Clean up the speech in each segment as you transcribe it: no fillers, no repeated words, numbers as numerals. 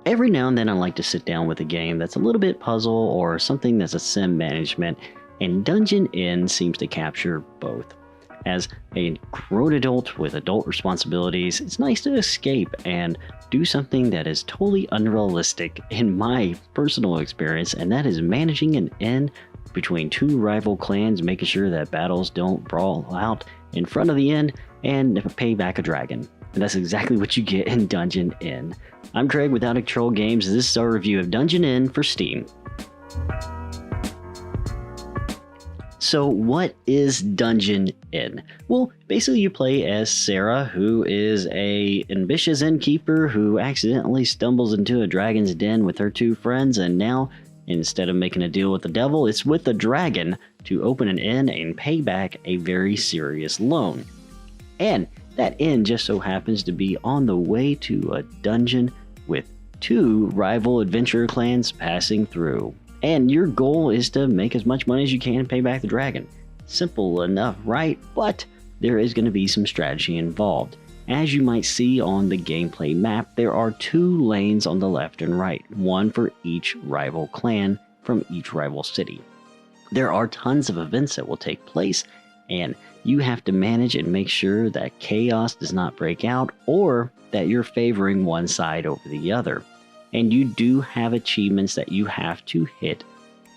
Every now and then I like to sit down with a game that's a little bit puzzle or something that's a sim management, and Dungeon Inn seems to capture both. As a grown adult with adult responsibilities, it's nice to escape and do something that is totally unrealistic in my personal experience, and that is managing an inn between two rival clans, making sure that battles don't brawl out in front of the inn and pay back a dragon. And that's exactly what you get in Dungeon Inn. I'm Craig with Out of Control Games, and this is our review of Dungeon Inn for Steam. So what is Dungeon Inn? Well, basically you play as Sarah, who is an ambitious innkeeper who accidentally stumbles into a dragon's den with her two friends, and now, instead of making a deal with the devil, it's with the dragon to open an inn and pay back a very serious loan. And that inn just so happens to be on the way to a dungeon with two rival adventurer clans passing through. And your goal is to make as much money as you can and pay back the dragon. Simple enough, right? But there is going to be some strategy involved. As you might see on the gameplay map, there are two lanes on the left and right, one for each rival clan from each rival city. There are tons of events that will take place, and you have to manage and make sure that chaos does not break out or that you're favoring one side over the other. And you do have achievements that you have to hit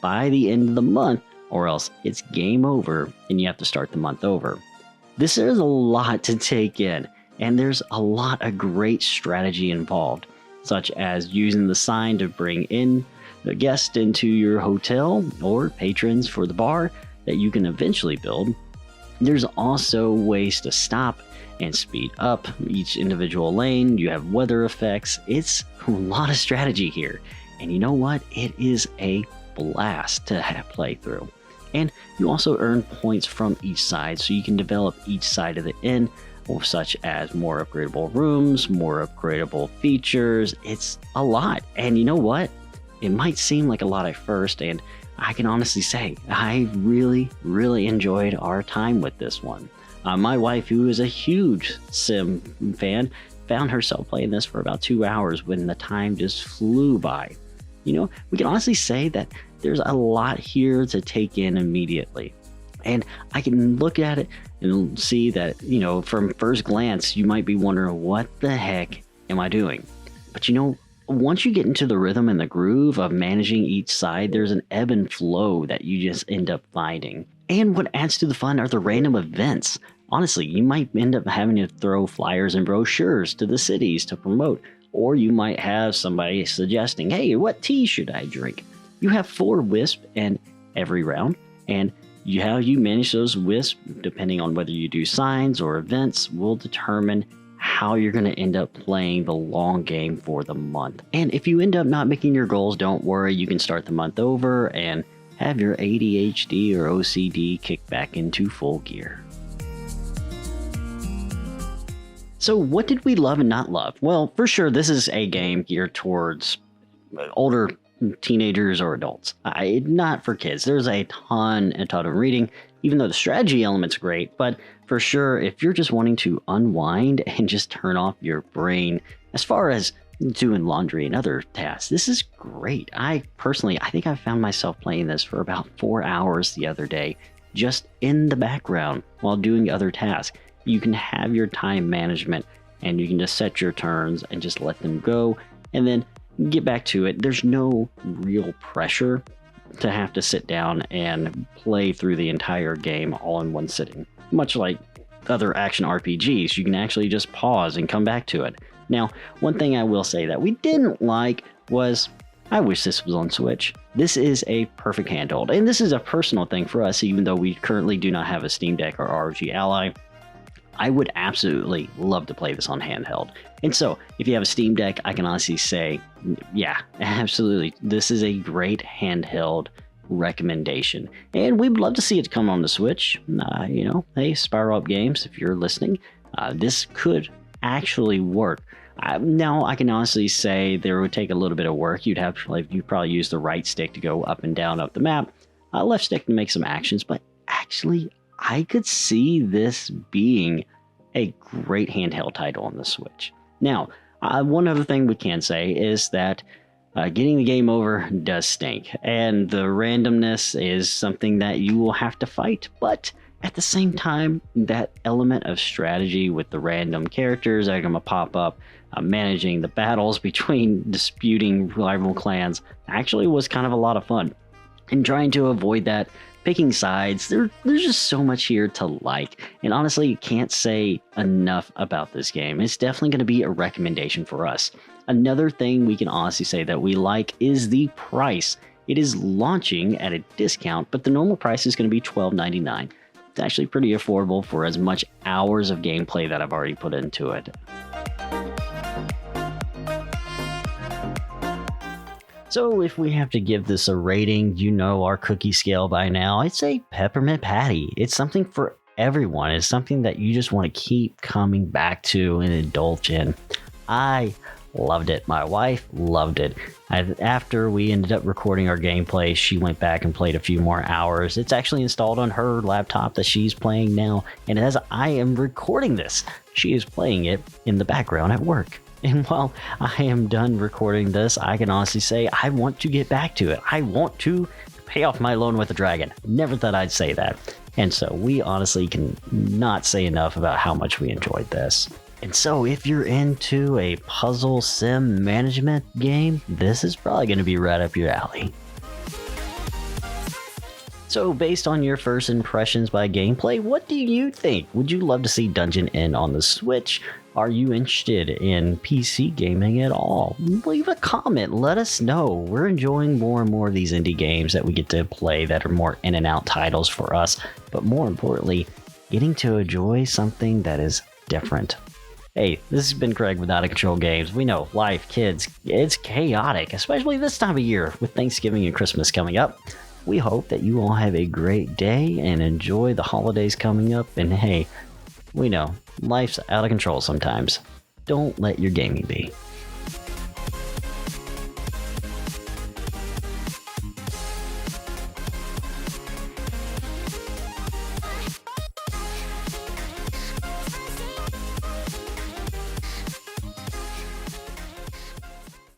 by the end of the month, or else it's game over and you have to start the month over. This is a lot to take in, and there's a lot of great strategy involved, such as using the sign to bring in the guest into your hotel or patrons for the bar that you can eventually build. There's also ways to stop and speed up each individual lane. You have weather effects. It's a lot of strategy here. And you know what? It is a blast to play through. And you also earn points from each side, so you can develop each side of the inn, such as more upgradable rooms, more upgradable features. It's a lot. And you know what? It might seem like a lot at first, and I can honestly say I really enjoyed our time with this one. My wife, who is a huge sim fan, found herself playing this for about 2 hours when the time just flew by. You know, we can honestly say that there's a lot here to take in immediately. And I can look at it and see that, you know, from first glance, you might be wondering, what the heck am I doing? But you know, once you get into the rhythm and the groove of managing each side, there's an ebb and flow that you just end up finding. And what adds to the fun are the random events. Honestly, you might end up having to throw flyers and brochures to the cities to promote, or you might have somebody suggesting, hey, what tea should I drink? You have 4 wisps in every round, and how you manage those wisps, depending on whether you do signs or events, will determine how you're going to end up playing the long game for the month. And if you end up not making your goals, don't worry, you can start the month over and have your ADHD or OCD kick back into full gear. So what did we love and not love? Well, for sure, this is a game geared towards older teenagers or adults. Not for kids. There's a ton of reading, even though the strategy element's great. But for sure, if you're just wanting to unwind and just turn off your brain, as far as doing laundry and other tasks, this is great. I think I found myself playing this for about 4 hours the other day, just in the background while doing other tasks. You can have your time management, and you can just set your turns and just let them go, and then get back to it. There's no real pressure to have to sit down and play through the entire game all in one sitting. Much like other action RPGs, you can actually just pause and come back to it. Now, one thing I will say that we didn't like was, I wish this was on Switch. This is a perfect handheld, and this is a personal thing for us, even though we currently do not have a Steam Deck or ROG Ally. I would absolutely love to play this on handheld. And so, if you have a Steam Deck, I can honestly say, yeah, absolutely. This is a great handheld recommendation. And we'd love to see it come on the Switch. You know, hey, Spiral Up Games, if you're listening, this could actually work. Now, I can honestly say there would take a little bit of work. You'd probably use the right stick to go up and down up the map, left stick to make some actions, but actually, I could see this being a great handheld title on the Switch. Now, One other thing we can say is that getting the game over does stink, and the randomness is something that you will have to fight, but at the same time, that element of strategy with the random characters that are going to pop up, managing the battles between disputing rival clans, actually was kind of a lot of fun. And trying to avoid that, picking sides, there's just so much here to like. And honestly, you can't say enough about this game. It's definitely going to be a recommendation for us. Another thing we can honestly say that we like is the price. It is launching at a discount, but the normal price is going to be $12.99. It's actually pretty affordable for as much hours of gameplay that I've already put into it. So if we have to give this a rating, you know our cookie scale by now, I'd say peppermint patty. It's something for everyone. It's something that you just want to keep coming back to and indulge in. I loved it. My wife loved it. After we ended up recording our gameplay, she went back and played a few more hours. It's actually installed on her laptop that she's playing now. And as I am recording this, she is playing it in the background at work. And while I am done recording this, I can honestly say I want to get back to it. I want to pay off my loan with the dragon. Never thought I'd say that. And so we honestly can not say enough about how much we enjoyed this. And so if you're into a puzzle sim management game, this is probably going to be right up your alley. So based on your first impressions by gameplay, what do you think? Would you love to see Dungeon Inn on the Switch? Are you interested in PC gaming at all? Leave a comment, let us know. We're enjoying more and more of these indie games that we get to play that are more in and out titles for us, but more importantly, getting to enjoy something that is different. Hey, this has been Craig with Out of Control Games. We know, life, kids, it's chaotic, especially this time of year with Thanksgiving and Christmas coming up. We hope that you all have a great day and enjoy the holidays coming up. And hey, we know, life's out of control sometimes. Don't let your gaming be.